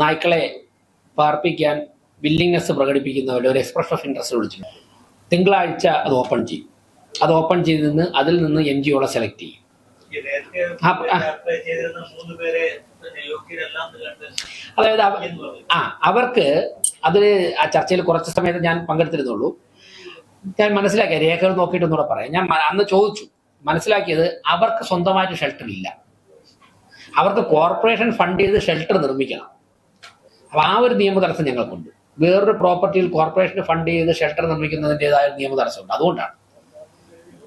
നായ്ക്കളെ പാർപ്പിക്കാൻ വില്ലിങ്നെസ് പ്രകടിപ്പിക്കുന്നവരുടെ ഒരു expression of interest വിളിച്ചിട്ടുണ്ട്. തിങ്കളാഴ്ച അത് ഓപ്പൺ ചെയ്യും. അത് ഓപ്പൺ ചെയ്ത് അതിൽ നിന്ന് NGOകളെ സെലക്ട് ചെയ്യും. അതായത് അവർക്ക് അതിൽ ആ ചർച്ചയിൽ കുറച്ച് സമയത്ത് ഞാൻ പങ്കെടുത്തിരുന്നുള്ളൂ. ഞാൻ മനസ്സിലാക്കിയ രേഖകൾ നോക്കിയിട്ടൊന്നുകൂടെ പറയാം. ഞാൻ അന്ന് ചോദിച്ചു, മനസ്സിലാക്കിയത് അവർക്ക് സ്വന്തമായിട്ട് ഷെൽട്ടർ ഇല്ല. അവർക്ക് കോർപ്പറേഷൻ ഫണ്ട് ചെയ്ത് ഷെൽട്ടർ നിർമ്മിക്കണം. അപ്പൊ ആ ഒരു നിയമ തടസ്സം ഞങ്ങൾക്കുണ്ട്. വേറൊരു പ്രോപ്പർട്ടിയിൽ കോർപ്പറേഷൻ ഫണ്ട് ചെയ്ത് ഷെൽട്ടർ നിർമ്മിക്കുന്നതിൻ്റെതായ നിയമ തടസ്സമുണ്ട്. അതുകൊണ്ടാണ്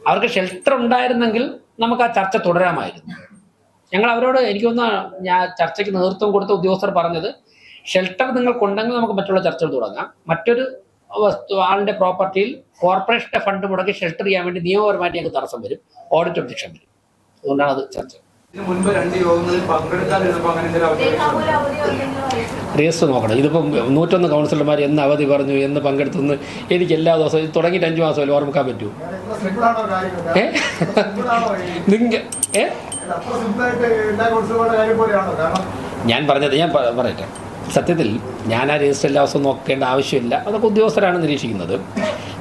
അവർക്ക് ഷെൽട്ടർ ഉണ്ടായിരുന്നെങ്കിൽ നമുക്ക് ആ ചർച്ച തുടരാമായിരുന്നു. ഞങ്ങൾ അവരോട് എനിക്കൊന്ന് ഞാൻ ചർച്ചയ്ക്ക് നേതൃത്വം കൊടുത്ത ഉദ്യോഗസ്ഥർ പറഞ്ഞത്, ഷെൽട്ടർ നിങ്ങൾക്കുണ്ടെങ്കിൽ നമുക്ക് മറ്റുള്ള ചർച്ചകൾ തുടങ്ങാം. മറ്റൊരു ആളിന്റെ പ്രോപ്പർട്ടിയിൽ കോർപ്പറേഷന്റെ ഫണ്ട് മുടക്കി ഷെൽട്ടർ ചെയ്യാൻ വേണ്ടി നിയമപരമായിട്ട് ഞങ്ങൾക്ക് തടസ്സം വരും, ഓഡിറ്റ് ഒബ്ജക്ഷൻ വരും. അതുകൊണ്ടാണ് അത് ചർച്ച. രജിസ്റ്റർ നോക്കണം. ഇതിപ്പം 101 കൗൺസിലർമാർ എന്ന് അവധി പറഞ്ഞു, എന്ന് പങ്കെടുത്തെന്ന് എനിക്ക് എല്ലാ ദിവസവും ഇത് തുടങ്ങിയിട്ട് 5 മാസമല്ലേ ഓർമ്മിക്കാൻ പറ്റൂ? ഞാൻ പറഞ്ഞത് ഞാൻ പറയട്ടെ. സത്യത്തിൽ ഞാൻ ആ രജിസ്റ്റർ എല്ലാ ദിവസവും നോക്കേണ്ട ആവശ്യമില്ല. അതൊക്കെ ഉദ്യോഗസ്ഥരാണ് നിരീക്ഷിക്കുന്നത്,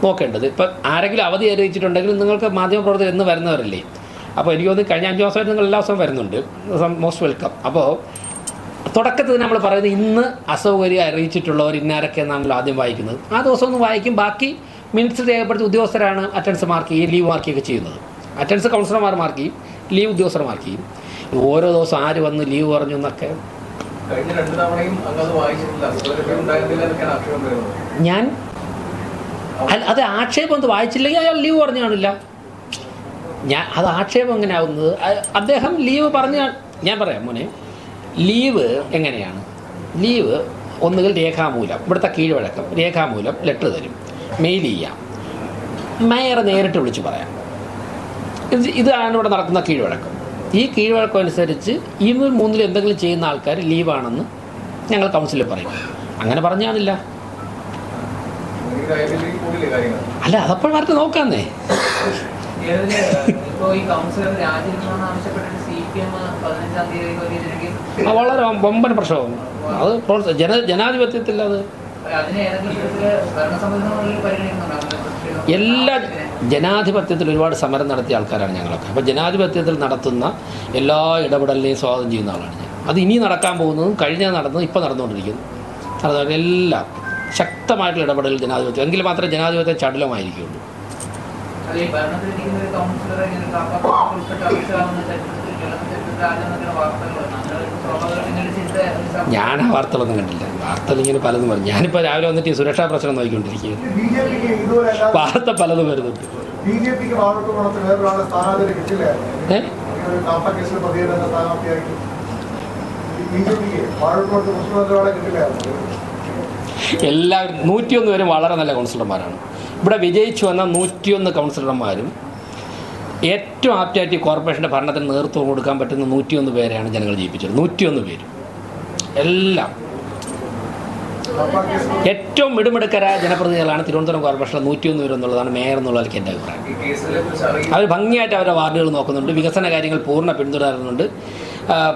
നോക്കേണ്ടത്. ഇപ്പം ആരെങ്കിലും അവധി അറിയിച്ചിട്ടുണ്ടെങ്കിൽ നിങ്ങൾക്ക് മാധ്യമപ്രവർത്തകർ എന്ന് വരുന്നവരല്ലേ. അപ്പോൾ എനിക്ക് തോന്നുന്നു കഴിഞ്ഞ 5 മാസമായിട്ട് നിങ്ങൾ എല്ലാ ദിവസവും വരുന്നുണ്ട്. Most welcome. അപ്പോൾ തുടക്കത്തിൽ നമ്മൾ പറയുന്നത് ഇന്ന് അസൗകര്യം അറിയിച്ചിട്ടുള്ളവർ ഇന്നാരൊക്കെ എന്നാണല്ലോ ആദ്യം വായിക്കുന്നത്. ആ ദിവസം ഒന്ന് വായിക്കും. ബാക്കി മിനിറ്റ്സ് രേഖപ്പെടുത്തി ഉദ്യോഗസ്ഥരാണ് അറ്റൻഡൻസ് മാർക്ക് ചെയ്യും, ലീവ് മാർക്ക് ചെയ്യുകയൊക്കെ ചെയ്യുന്നത്. അറ്റൻഡൻസ് കൗൺസിലർമാർ മാർക്ക് ചെയ്യും, ലീവ് ഉദ്യോഗസ്ഥർ മാർക്ക് ചെയ്യും. ഓരോ ദിവസം ആര് വന്ന് ലീവ് പറഞ്ഞു എന്നൊക്കെ ഞാൻ അത് ആക്ഷേപം ഒന്ന് വായിച്ചില്ലെങ്കിൽ അയാൾ ലീവ് പറഞ്ഞു കാണില്ല. അത് ആക്ഷേപം എങ്ങനെ ആവുന്നത്? അദ്ദേഹം ലീവ് പറഞ്ഞ ഞാൻ പറയാം മോനെ, ലീവ് എങ്ങനെയാണ്? ലീവ് ഒന്നുകിൽ രേഖാമൂലം, ഇവിടുത്തെ കീഴ്വഴക്കം രേഖാമൂലം ലെറ്റർ തരും, മെയിൽ ചെയ്യാം, മേയറെ നേരിട്ട് വിളിച്ച് പറയാം. ഇതാണ് ഇവിടെ നടക്കുന്ന കീഴ്വഴക്കം. ഈ കീഴ്വഴക്കം അനുസരിച്ച് ഈ 3-ൽ എന്തെങ്കിലും ചെയ്യുന്ന ആൾക്കാർ ലീവാണെന്ന് ഞങ്ങൾ കൗൺസിലിൽ പറയും. അങ്ങനെ പറഞ്ഞാണില്ല. അല്ല, അതപ്പോൾ മാറ്റി നോക്കാന്നേ. വളരെ വമ്പൻ പ്രശ്നമാണ് അത്. ജനാധിപത്യത്തിൽ അത് എല്ലാ ജനാധിപത്യത്തിൽ ഒരുപാട് സമരം നടത്തിയ ആൾക്കാരാണ് ഞങ്ങളൊക്കെ. അപ്പോൾ ജനാധിപത്യത്തിൽ നടത്തുന്ന എല്ലാ ഇടപെടലിനെയും സ്വാഗതം ചെയ്യുന്ന ആളാണ് ഞാൻ. അത് ഇനി നടക്കാൻ പോകുന്നതും കഴിഞ്ഞാൽ നടന്നതും ഇപ്പോൾ നടന്നുകൊണ്ടിരിക്കുന്നു എല്ലാം ശക്തമായിട്ടുള്ള ഇടപെടൽ ജനാധിപത്യം. എങ്കിൽ മാത്രമേ ജനാധിപത്യം ചടുലമായിരിക്കുള്ളൂ. ഞാൻ ആ വാർത്തകളൊന്നും കണ്ടില്ല. വാർത്തകൾ ഇങ്ങനെ പലതും പറഞ്ഞു. ഞാനിപ്പോൾ രാവിലെ വന്നിട്ട് ഈ സുരക്ഷാ പ്രശ്നം നോക്കിക്കൊണ്ടിരിക്കുകയാണ്. വാർത്ത പലതും വരുന്നുണ്ട്. എല്ലാവരും 101 പേരും വളരെ നല്ല കൗൺസിലർമാരാണ്. ഇവിടെ വിജയിച്ചു വന്ന 101 കൗൺസിലർമാരും ഏറ്റവും ആപ്റ്റായിട്ട് കോർപ്പറേഷൻ്റെ ഭരണത്തിന് നേതൃത്വം കൊടുക്കാൻ പറ്റുന്ന 101 പേരെയാണ് ജനങ്ങൾ ജയിപ്പിച്ചത്. 101 പേര് എല്ലാം ഏറ്റവും മിടുമിടുക്കരായ ജനപ്രതിനിധികളാണ് തിരുവനന്തപുരം കോർപ്പറേഷനിലെ 101 പേര് എന്നുള്ളതാണ് മേയർ എന്നുള്ളതിലേക്ക് എൻ്റെ അഭിപ്രായം. അവർ ഭംഗിയായിട്ട് അവരുടെ വാർഡുകൾ നോക്കുന്നുണ്ട്, വികസന കാര്യങ്ങൾ പൂർണ്ണ പിന്തുടരുന്നുണ്ട്.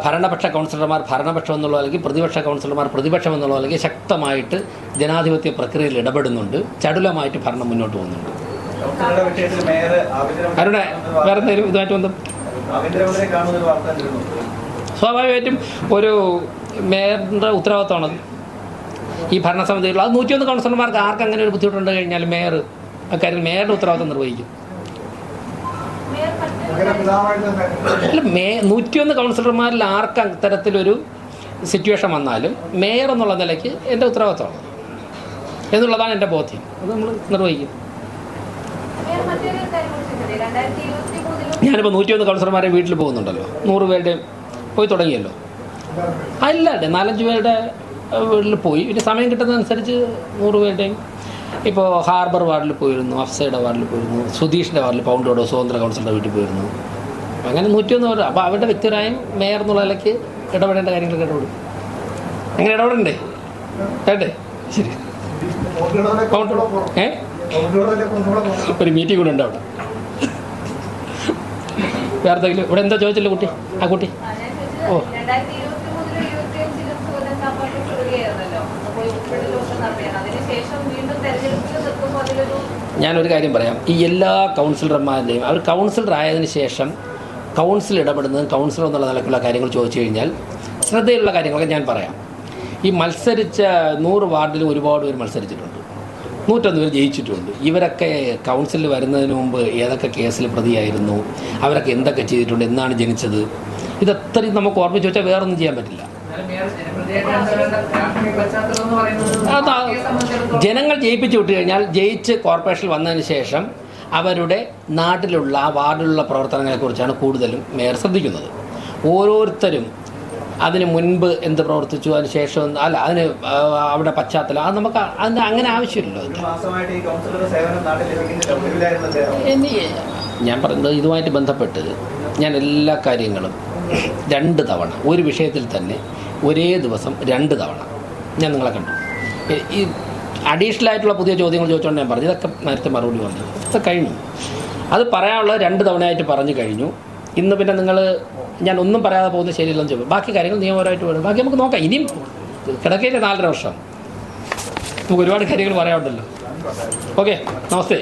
ഭരണപക്ഷ കൗൺസിലർമാർ ഭരണപക്ഷം എന്നുള്ള അല്ലെങ്കിൽ പ്രതിപക്ഷ കൗൺസിലർമാർ പ്രതിപക്ഷം എന്നുള്ള അല്ലെങ്കിൽ ശക്തമായിട്ട് ജനാധിപത്യ പ്രക്രിയയിൽ ഇടപെടുന്നുണ്ട്. ചടുലമായിട്ട് ഭരണം മുന്നോട്ട് പോകുന്നുണ്ട്. അവരുടെ വേറെ എന്തെങ്കിലും ഇതുമായിട്ട് ബന്ധം സ്വാഭാവികമായിട്ടും ഒരു മേയറിൻ്റെ ഉത്തരവാദിത്തമാണത്. ഈ ഭരണസമിതികൾ അത് 101 കൗൺസിലർമാർക്ക് ആർക്ക് അങ്ങനെ ഒരു ബുദ്ധിമുട്ടുണ്ട് കഴിഞ്ഞാൽ മേയർ അക്കാര്യത്തിൽ മേയറുടെ ഉത്തരവാദിത്തം നിർവഹിക്കും. അല്ല, 101 കൗൺസിലർമാരിൽ ആർക്ക് അത്തരത്തിലൊരു സിറ്റുവേഷൻ വന്നാലും മേയർ എന്നുള്ള നിലയ്ക്ക് എൻ്റെ ഉത്തരവാദിത്തമാണ് എന്നുള്ളതാണ് എൻ്റെ ബോധ്യം. അത് നമ്മൾ നിർവഹിക്കും. ഞാനിപ്പോൾ 101 കൗൺസിലർമാരെ വീട്ടിൽ പോകുന്നുണ്ടല്ലോ, 100 പേരുടെയും പോയി തുടങ്ങിയല്ലോ. അല്ലാതെ 4-5 പേരുടെ വീട്ടിൽ പോയി. പിന്നെ സമയം കിട്ടുന്നതനുസരിച്ച് 100 പേരുടെയും ഇപ്പോൾ ഹാർബർ വാർഡിൽ പോയിരുന്നു, അഫ്സയുടെ വാർഡിൽ പോയിരുന്നു, സുധീഷിൻ്റെ വാർഡിൽ പൗണ്ടോടോ സ്വതന്ത്ര കൗൺസിലറുടെ വീട്ടിൽ പോയിരുന്നു. അങ്ങനെ 101 പേര്. അപ്പോൾ അവരുടെ വ്യക്തിപരമായും മേയർ എന്നുള്ള നിലയ്ക്ക് ഇടപെടേണ്ട കാര്യങ്ങളൊക്കെ ഇടപെടും. അങ്ങനെ ഇടപെടണ്ടേ? വേണ്ടേ? ശരി. ഒരു മീറ്റിംഗ് കൂടെ ഉണ്ട് അവിടെ. വേറെ എന്തെങ്കിലും ഇവിടെ എന്താ ചോദിച്ചില്ല കുട്ടി? ആ കുട്ടി ഓ ഞാനൊരു കാര്യം പറയാം. ഈ എല്ലാ കൗൺസിലർമാരുടെയും അവർ കൗൺസിലർ ആയതിനു ശേഷം കൗൺസിൽ ഇടപെടുന്നതും കൗൺസിലർ എന്നുള്ള നിലക്കുള്ള കാര്യങ്ങൾ ചോദിച്ചു കഴിഞ്ഞാൽ ശ്രദ്ധയുള്ള കാര്യങ്ങളൊക്കെ ഞാൻ പറയാം. ഈ മത്സരിച്ച 100 വാർഡിലും ഒരുപാട് പേര് മത്സരിച്ചിട്ടുണ്ട്, 101 പേര് ജയിച്ചിട്ടുണ്ട്. ഇവരൊക്കെ കൗൺസിലിൽ വരുന്നതിന് മുമ്പ് ഏതൊക്കെ കേസിൽ പ്രതിയായിരുന്നു, അവരൊക്കെ എന്തൊക്കെ ചെയ്തിട്ടുണ്ട്, എന്നാണ് ജനിച്ചത്, ഇതത്രയും നമുക്ക് ഓർമ്മിച്ച് വെച്ചാൽ വേറൊന്നും ചെയ്യാൻ പറ്റില്ല. ജനങ്ങൾ ജയിപ്പിച്ചു വിട്ടു കഴിഞ്ഞാൽ ജയിച്ച് കോർപ്പറേഷനിൽ വന്നതിന് ശേഷം അവരുടെ നാട്ടിലുള്ള വാർഡിലുള്ള പ്രവർത്തനങ്ങളെക്കുറിച്ചാണ് കൂടുതലും മേയർ ശ്രദ്ധിക്കുന്നത്. ഓരോരുത്തരും അതിന് മുൻപ് എന്ത് പ്രവർത്തിച്ചു, അതിന് ശേഷം അല്ല, അതിന് അവിടെ പശ്ചാത്തലം, അത് നമുക്ക് അതിന് അങ്ങനെ ആവശ്യമില്ലല്ലോ. ഞാൻ പറയുന്നത് ഇതുമായിട്ട് ബന്ധപ്പെട്ട് ഞാൻ എല്ലാ കാര്യങ്ങളും 2 തവണ ഒരു വിഷയത്തിൽ തന്നെ ഒരേ ദിവസം 2 തവണ ഞാൻ നിങ്ങളെ കണ്ടു. ഈ അഡീഷണൽ ആയിട്ടുള്ള പുതിയ ചോദ്യങ്ങൾ ചോദിച്ചുകൊണ്ട് ഞാൻ പറഞ്ഞു, ഇതൊക്കെ നേരത്തെ മറുപടി പറഞ്ഞു, ഇതൊക്കെ കഴിഞ്ഞു. അത് പറയാനുള്ളത് 2 തവണയായിട്ട് പറഞ്ഞു കഴിഞ്ഞു. ഇന്ന് പിന്നെ നിങ്ങൾ ഞാൻ ഒന്നും പറയാതെ പോകുന്നത് ശരിയല്ലെന്ന് ചോദിക്കും. ബാക്കി കാര്യങ്ങൾ നിയമപരമായിട്ട് വേണം, ബാക്കി നമുക്ക് നോക്കാം. ഇനിയും കിടക്കയില്ല 4.5 വർഷം, നമുക്ക് ഒരുപാട് കാര്യങ്ങൾ പറയാനുണ്ടല്ലോ. ഓക്കെ, നമസ്തേ.